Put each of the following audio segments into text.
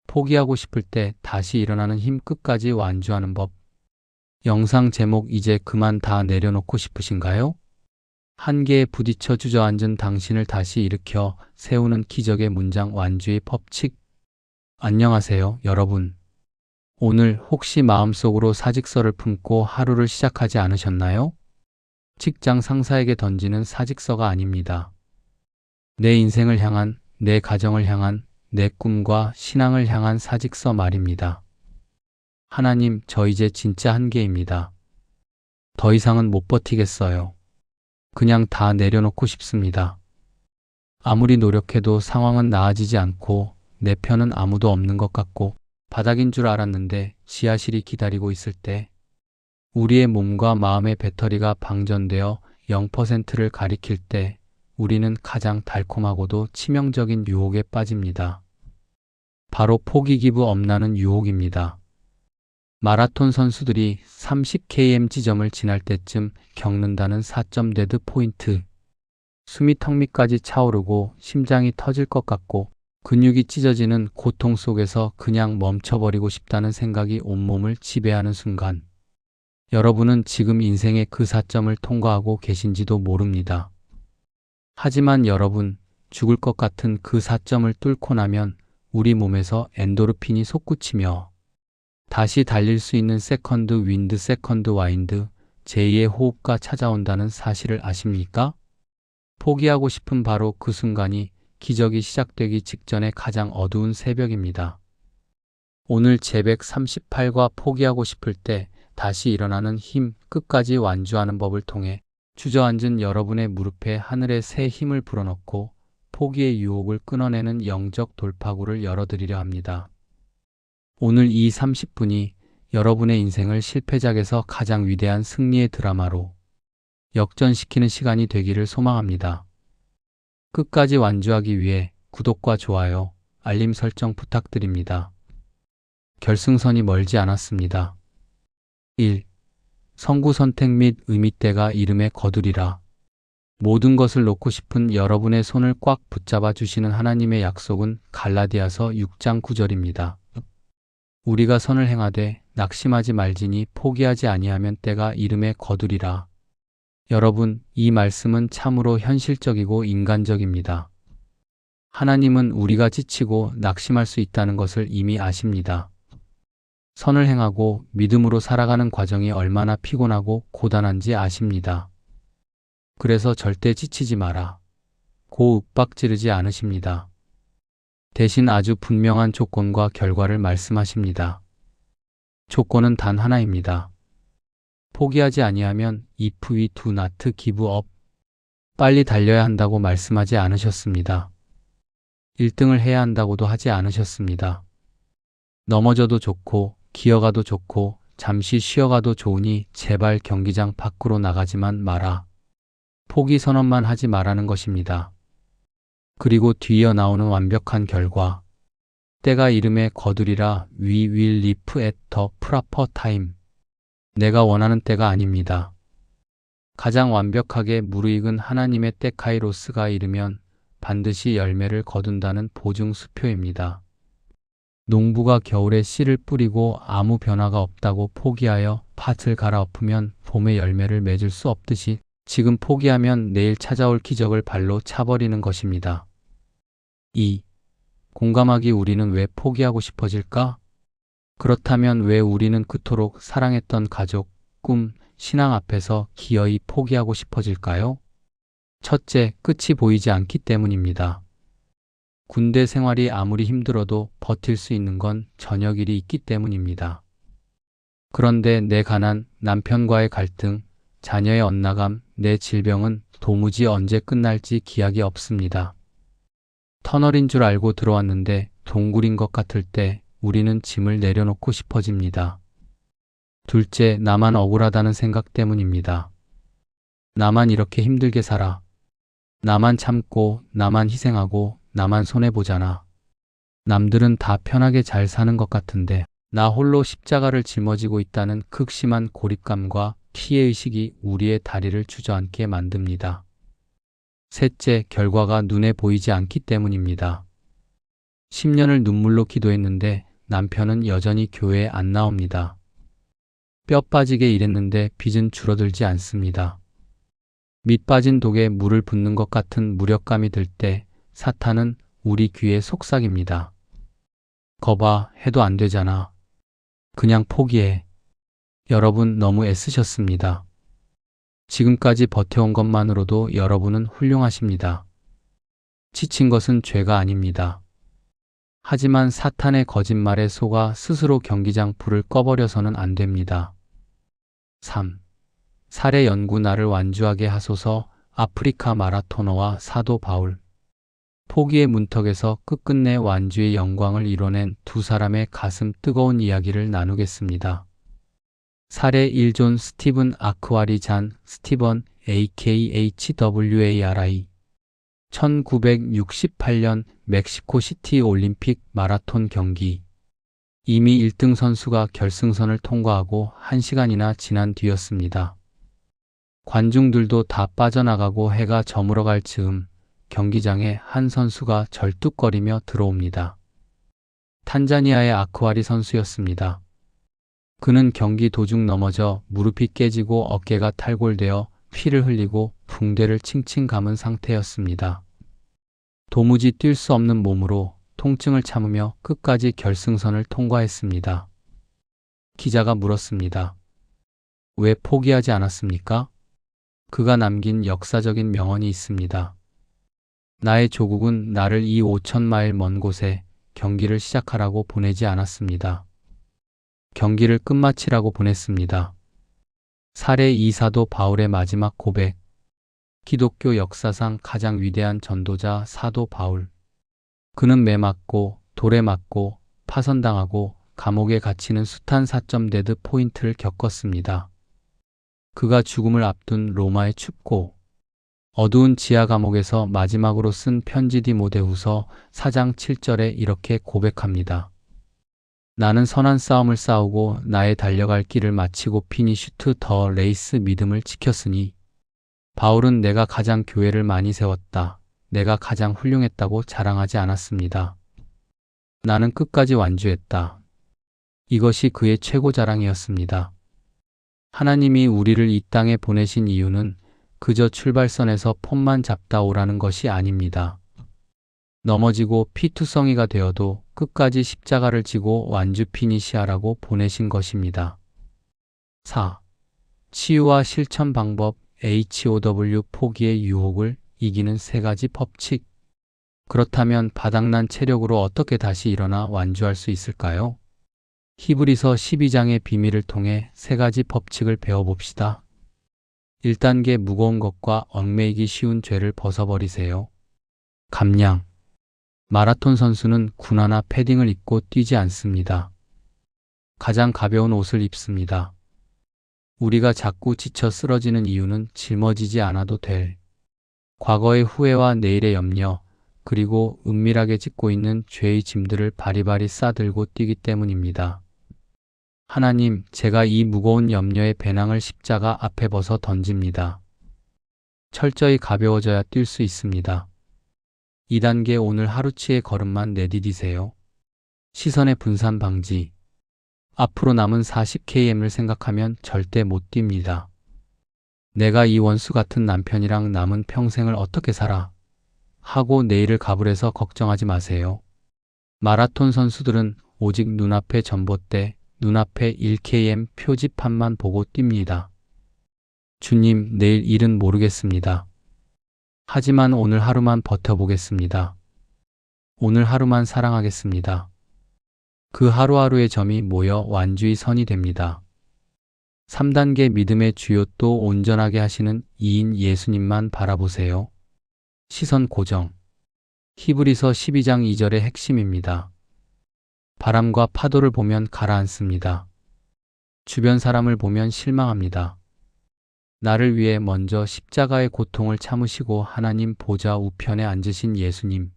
포기하고 싶을 때 다시 일어나는 힘 끝까지 완주하는 법. 영상 제목 이제 그만 다 내려놓고 싶으신가요? 한계에 부딪혀 주저앉은 당신을 다시 일으켜 세우는 기적의 문장 완주의 법칙. 안녕하세요, 여러분. 오늘 혹시 마음속으로 사직서를 품고 하루를 시작하지 않으셨나요? 직장 상사에게 던지는 사직서가 아닙니다. 내 인생을 향한, 내 가정을 향한, 내 꿈과 신앙을 향한 사직서 말입니다. 하나님, 저 이제 진짜 한계입니다. 더 이상은 못 버티겠어요. 그냥 다 내려놓고 싶습니다. 아무리 노력해도 상황은 나아지지 않고 내 편은 아무도 없는 것 같고 바닥인 줄 알았는데 지하실이 기다리고 있을 때 우리의 몸과 마음의 배터리가 방전되어 0%를 가리킬 때 우리는 가장 달콤하고도 치명적인 유혹에 빠집니다. 바로 포기 기브 업나는 유혹입니다. 마라톤 선수들이 30km 지점을 지날 때쯤 겪는다는 4점 데드 포인트. 숨이 턱 밑까지 차오르고 심장이 터질 것 같고 근육이 찢어지는 고통 속에서 그냥 멈춰버리고 싶다는 생각이 온몸을 지배하는 순간. 여러분은 지금 인생의 그 4점을 통과하고 계신지도 모릅니다. 하지만 여러분, 죽을 것 같은 그 4점을 뚫고 나면 우리 몸에서 엔도르핀이 솟구치며 다시 달릴 수 있는 세컨드 윈드 세컨드 와인드 제2의 호흡가 찾아온다는 사실을 아십니까? 포기하고 싶은 바로 그 순간이 기적이 시작되기 직전의 가장 어두운 새벽입니다. 오늘 제138과 포기하고 싶을 때 다시 일어나는 힘 끝까지 완주하는 법을 통해 주저앉은 여러분의 무릎에 하늘의 새 힘을 불어넣고 포기의 유혹을 끊어내는 영적 돌파구를 열어드리려 합니다. 오늘 이 30분이 여러분의 인생을 실패작에서 가장 위대한 승리의 드라마로 역전시키는 시간이 되기를 소망합니다. 끝까지 완주하기 위해 구독과 좋아요, 알림 설정 부탁드립니다. 결승선이 멀지 않았습니다. 1. 성구 선택 및 의미대가 이름에 거두리라. 모든 것을 놓고 싶은 여러분의 손을 꽉 붙잡아 주시는 하나님의 약속은 갈라디아서 6장 9절입니다. 우리가 선을 행하되 낙심하지 말지니 포기하지 아니하면 때가 이름에 거두리라. 여러분, 이 말씀은 참으로 현실적이고 인간적입니다. 하나님은 우리가 지치고 낙심할 수 있다는 것을 이미 아십니다. 선을 행하고 믿음으로 살아가는 과정이 얼마나 피곤하고 고단한지 아십니다. 그래서 절대 지치지 마라. 고 윽박지르지 않으십니다. 대신 아주 분명한 조건과 결과를 말씀하십니다. 조건은 단 하나입니다. 포기하지 아니하면 if we do not give up. 빨리 달려야 한다고 말씀하지 않으셨습니다. 1등을 해야 한다고도 하지 않으셨습니다. 넘어져도 좋고 기어가도 좋고 잠시 쉬어가도 좋으니 제발 경기장 밖으로 나가지만 마라. 포기 선언만 하지 말라는 것입니다. 그리고 뒤이어 나오는 완벽한 결과. 때가 이름에 거두리라. We will live at the proper time. 내가 원하는 때가 아닙니다. 가장 완벽하게 무르익은 하나님의 때 카이로스가 이르면 반드시 열매를 거둔다는 보증 수표입니다. 농부가 겨울에 씨를 뿌리고 아무 변화가 없다고 포기하여 밭을 갈아엎으면 봄에 열매를 맺을 수 없듯이 지금 포기하면 내일 찾아올 기적을 발로 차버리는 것입니다. 2. 공감하기. 우리는 왜 포기하고 싶어질까? 그렇다면 왜 우리는 그토록 사랑했던 가족, 꿈, 신앙 앞에서 기어이 포기하고 싶어질까요? 첫째, 끝이 보이지 않기 때문입니다. 군대 생활이 아무리 힘들어도 버틸 수 있는 건 저녁일이 있기 때문입니다. 그런데 내 가난, 남편과의 갈등, 자녀의 엇나감, 내 질병은 도무지 언제 끝날지 기약이 없습니다. 터널인 줄 알고 들어왔는데 동굴인 것 같을 때 우리는 짐을 내려놓고 싶어집니다. 둘째, 나만 억울하다는 생각 때문입니다. 나만 이렇게 힘들게 살아. 나만 참고, 나만 희생하고, 나만 손해보잖아. 남들은 다 편하게 잘 사는 것 같은데 나 홀로 십자가를 짊어지고 있다는 극심한 고립감과 피해의식이 우리의 다리를 주저앉게 만듭니다. 셋째, 결과가 눈에 보이지 않기 때문입니다. 10년을 눈물로 기도했는데 남편은 여전히 교회에 안 나옵니다. 뼈 빠지게 일했는데 빚은 줄어들지 않습니다. 밑 빠진 독에 물을 붓는 것 같은 무력감이 들 때 사탄은 우리 귀에 속삭입니다. 거봐, 해도 안 되잖아. 그냥 포기해. 여러분 너무 애쓰셨습니다. 지금까지 버텨온 것만으로도 여러분은 훌륭하십니다. 지친 것은 죄가 아닙니다. 하지만 사탄의 거짓말에 속아 스스로 경기장 불을 꺼버려서는 안 됩니다. 3. 살해 연구 나를 완주하게 하소서. 아프리카 마라토너와 사도 바울. 포기의 문턱에서 끝끝내 완주의 영광을 이뤄낸 두 사람의 가슴 뜨거운 이야기를 나누겠습니다. 살해 1존 스티븐 아크와리 잔 스티번 AKHWARI 1968년 멕시코시티 올림픽 마라톤 경기. 이미 1등 선수가 결승선을 통과하고 1시간이나 지난 뒤였습니다. 관중들도 다 빠져나가고 해가 저물어갈 즈음 경기장에 한 선수가 절뚝거리며 들어옵니다. 탄자니아의 아크와리 선수였습니다. 그는 경기 도중 넘어져 무릎이 깨지고 어깨가 탈골되어 피를 흘리고 붕대를 칭칭 감은 상태였습니다. 도무지 뛸 수 없는 몸으로 통증을 참으며 끝까지 결승선을 통과했습니다. 기자가 물었습니다. 왜 포기하지 않았습니까? 그가 남긴 역사적인 명언이 있습니다. 나의 조국은 나를 이 5,000마일 먼 곳에 경기를 시작하라고 보내지 않았습니다. 경기를 끝마치라고 보냈습니다. 살해 이사도 바울의 마지막 고백. 기독교 역사상 가장 위대한 전도자 사도 바울. 그는 매 맞고 돌에 맞고 파선당하고 감옥에 갇히는 숱한 사점데드 포인트를 겪었습니다. 그가 죽음을 앞둔 로마의 춥고 어두운 지하 감옥에서 마지막으로 쓴 편지 디모데후서 4장 7절에 이렇게 고백합니다. 나는 선한 싸움을 싸우고 나의 달려갈 길을 마치고 피니슈트 더 레이스 믿음을 지켰으니. 바울은 내가 가장 교회를 많이 세웠다. 내가 가장 훌륭했다고 자랑하지 않았습니다. 나는 끝까지 완주했다. 이것이 그의 최고 자랑이었습니다. 하나님이 우리를 이 땅에 보내신 이유는 그저 출발선에서 폰만 잡다 오라는 것이 아닙니다. 넘어지고 피투성이가 되어도 끝까지 십자가를 지고 완주 피니시하라고 보내신 것입니다. 4. 치유와 실천 방법. HOW 포기의 유혹을 이기는 3가지 법칙. 그렇다면 바닥난 체력으로 어떻게 다시 일어나 완주할 수 있을까요? 히브리서 12장의 비밀을 통해 3가지 법칙을 배워봅시다. 1단계 무거운 것과 얽매이기 쉬운 죄를 벗어버리세요. 감량. 마라톤 선수는 군화나 패딩을 입고 뛰지 않습니다. 가장 가벼운 옷을 입습니다. 우리가 자꾸 지쳐 쓰러지는 이유는 짊어지지 않아도 될 과거의 후회와 내일의 염려, 그리고 은밀하게 짓고 있는 죄의 짐들을 바리바리 싸들고 뛰기 때문입니다. 하나님, 제가 이 무거운 염려의 배낭을 십자가 앞에 벗어 던집니다. 철저히 가벼워져야 뛸 수 있습니다. 2단계 오늘 하루치의 걸음만 내디디세요. 시선의 분산 방지. 앞으로 남은 40km를 생각하면 절대 못 뜁니다. 내가 이 원수 같은 남편이랑 남은 평생을 어떻게 살아? 하고 내일을 가불해서 걱정하지 마세요. 마라톤 선수들은 오직 눈앞의 전봇대, 눈앞의 1km 표지판만 보고 뜁니다. 주님, 내일 일은 모르겠습니다. 하지만 오늘 하루만 버텨보겠습니다. 오늘 하루만 사랑하겠습니다. 그 하루하루의 점이 모여 완주의 선이 됩니다. 3단계 믿음의 주요 또 온전하게 하시는 이인 예수님만 바라보세요. 시선 고정. 히브리서 12장 2절의 핵심입니다. 바람과 파도를 보면 가라앉습니다. 주변 사람을 보면 실망합니다. 나를 위해 먼저 십자가의 고통을 참으시고 하나님 보좌 우편에 앉으신 예수님.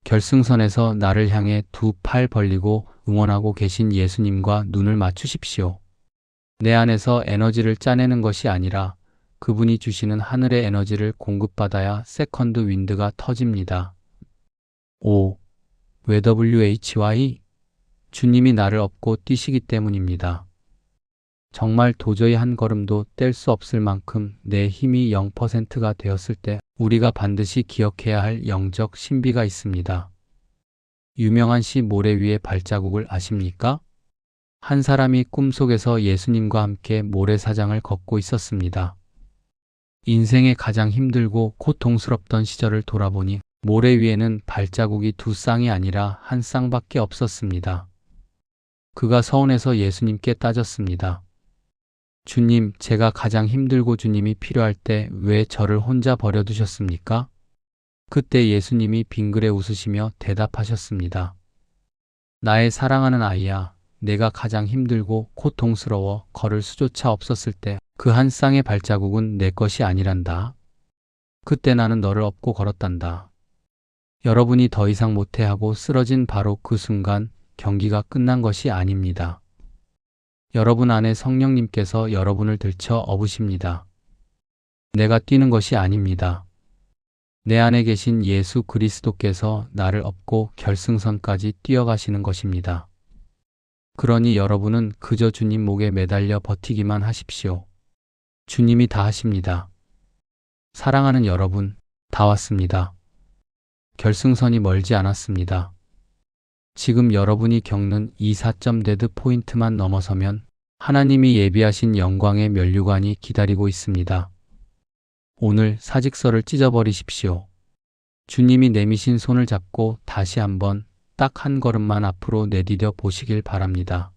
결승선에서 나를 향해 두 팔 벌리고 응원하고 계신 예수님과 눈을 맞추십시오. 내 안에서 에너지를 짜내는 것이 아니라 그분이 주시는 하늘의 에너지를 공급받아야 세컨드 윈드가 터집니다. 5. 왜 WHY? 주님이 나를 업고 뛰시기 때문입니다. 정말 도저히 한 걸음도 뗄 수 없을 만큼 내 힘이 0%가 되었을 때 우리가 반드시 기억해야 할 영적 신비가 있습니다. 유명한 시 모래 위의 발자국을 아십니까? 한 사람이 꿈속에서 예수님과 함께 모래사장을 걷고 있었습니다. 인생의 가장 힘들고 고통스럽던 시절을 돌아보니 모래 위에는 발자국이 두 쌍이 아니라 한 쌍밖에 없었습니다. 그가 서운해서 예수님께 따졌습니다. 주님, 제가 가장 힘들고 주님이 필요할 때 왜 저를 혼자 버려두셨습니까? 그때 예수님이 빙그레 웃으시며 대답하셨습니다. 나의 사랑하는 아이야, 내가 가장 힘들고 고통스러워 걸을 수조차 없었을 때 그 한 쌍의 발자국은 내 것이 아니란다. 그때 나는 너를 업고 걸었단다. 여러분이 더 이상 못해하고 쓰러진 바로 그 순간 경기가 끝난 것이 아닙니다. 여러분 안에 성령님께서 여러분을 들쳐 업으십니다. 내가 뛰는 것이 아닙니다. 내 안에 계신 예수 그리스도께서 나를 업고 결승선까지 뛰어가시는 것입니다. 그러니 여러분은 그저 주님 목에 매달려 버티기만 하십시오. 주님이 다 하십니다. 사랑하는 여러분, 다 왔습니다. 결승선이 멀지 않았습니다. 지금 여러분이 겪는 이 4점 데드 포인트만 넘어서면 하나님이 예비하신 영광의 면류관이 기다리고 있습니다. 오늘 사직서를 찢어버리십시오. 주님이 내미신 손을 잡고 다시 한번 딱 한 걸음만 앞으로 내디뎌 보시길 바랍니다.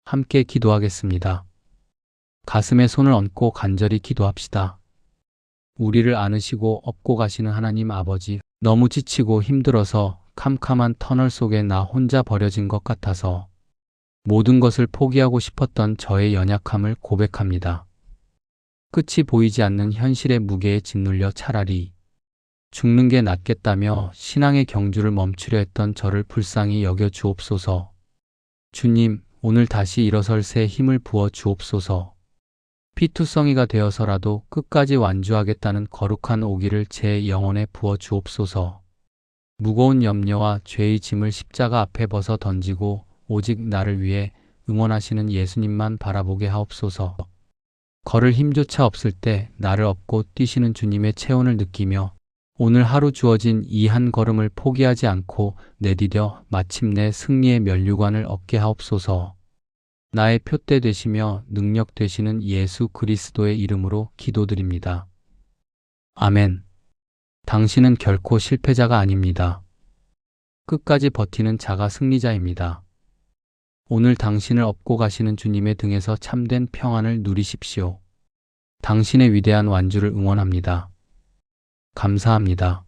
함께 기도하겠습니다. 가슴에 손을 얹고 간절히 기도합시다. 우리를 안으시고 업고 가시는 하나님 아버지, 너무 지치고 힘들어서 캄캄한 터널 속에 나 혼자 버려진 것 같아서 모든 것을 포기하고 싶었던 저의 연약함을 고백합니다. 끝이 보이지 않는 현실의 무게에 짓눌려 차라리 죽는 게 낫겠다며 신앙의 경주를 멈추려 했던 저를 불쌍히 여겨 주옵소서. 주님, 오늘 다시 일어설 새 힘을 부어 주옵소서. 피투성이가 되어서라도 끝까지 완주하겠다는 거룩한 오기를 제 영혼에 부어 주옵소서. 무거운 염려와 죄의 짐을 십자가 앞에 벗어 던지고 오직 나를 위해 응원하시는 예수님만 바라보게 하옵소서. 걸을 힘조차 없을 때 나를 업고 뛰시는 주님의 체온을 느끼며 오늘 하루 주어진 이 한 걸음을 포기하지 않고 내디뎌 마침내 승리의 면류관을 얻게 하옵소서. 나의 표대 되시며 능력 되시는 예수 그리스도의 이름으로 기도드립니다. 아멘. 당신은 결코 실패자가 아닙니다. 끝까지 버티는 자가 승리자입니다. 오늘 당신을 업고 가시는 주님의 등에서 참된 평안을 누리십시오. 당신의 위대한 완주를 응원합니다. 감사합니다.